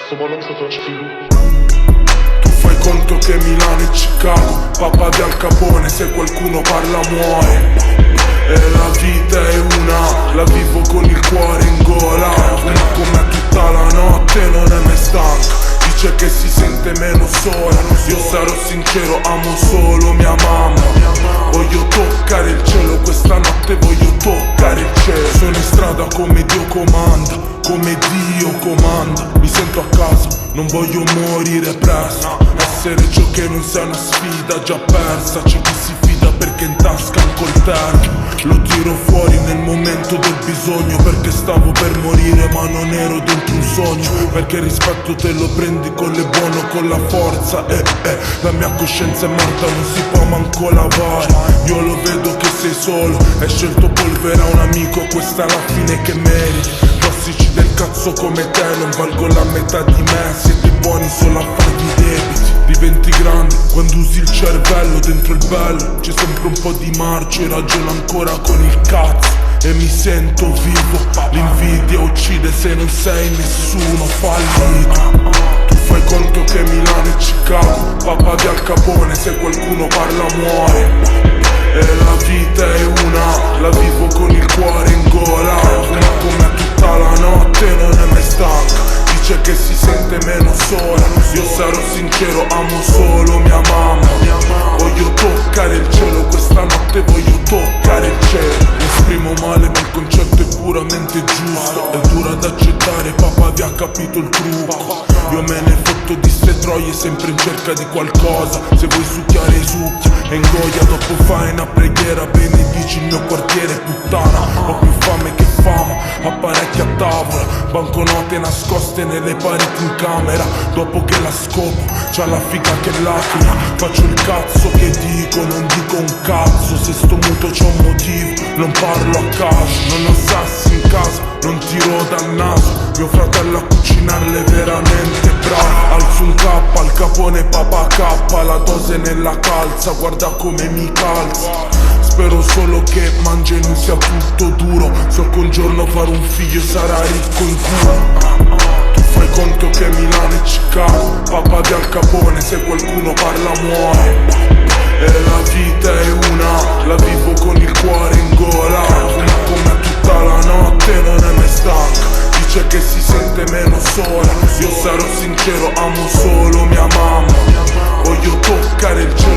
cazzo, ma non so più. Tu fai conto che Milano e Chicago, papà di Al Capone, se qualcuno parla muore. E la vita è una, la vivo con il cuore in gola. Fuma con me tutta la notte, non è mai stanca. Dice che si sente meno sola. Io sarò sincero, amo solo mia mamma. Voglio toccare il cielo, questa notte voglio toccare il cielo. Sono in strada come Dio comanda, come Dio comanda. Mi sento a casa, non voglio morire presto. Essere ciò che non sia una sfida già persa. C'è chi si fida perché in tasca un coltello. Lo tiro fuori nel momento del bisogno, perché stavo per morire ma non ero dentro un sogno. Perché il rispetto te lo prendi con le buone o con la forza. La mia coscienza è morta, non si può manco lavare. Io lo vedo che sei solo, hai scelto polvere a un amico, questa è la fine che meriti. Tossici del cazzo come te, non valgo la metà di me. Siete buoni solo a farvi debiti. Diventi grande quando usi il cervello, dentro il bello c'è sempre un po' di marcio. E ragiono ancora con il cazzo e mi sento vivo. L'invidia uccide se non sei nessuno fallito. Tu fai conto che Milano e Chicago, papà di Al Capone, se qualcuno parla muore. E la vita è una, la vivo con il cuore in gola. Fuma con me tutta la notte, non è mai stanca. Dice che si sente meno sola. Io sarò sincero, amo solo mia mamma. Voglio toccare il cielo, questa notte voglio toccare il cielo. Esprimo male ma il concetto è puramente giusto. È dura da accettare, papà vi ha capito il trucco. Io me ne fotto di ste troie, sempre in cerca di qualcosa. Se vuoi succhiare succhia e ingoia, dopo fai una preghiera. Benedici il mio quartiere, puttana. Ho più fame che fama, apparecchi a tavola, banconote nascoste nelle pareti in camera. Dopo che la scopo, c'ha la figa che lacrima. Faccio il cazzo che dico, non dico un cazzo. Se sto muto c'ho un motivo, non parlo a caso. Non ho sassi in casa, non tiro dal naso. Mio fratello a cucinarle veramente bravo. Alzo un K al Capone, papà K. La dose nella calza, guarda come mi calza. Spero solo che mangi e non sia tutto duro. So che un giorno farò un figlio e sarà ricco in culo. Tu fai conto che Milano e Chicago, papà di Al Capone, se qualcuno parla muore. E la vita è una, la vivo con il cuore in gola. Fuma con me tutta la notte, non è mai stanca. Dice che si sente meno sola. Io sarò sincero, amo solo mia mamma. Voglio toccare il cielo.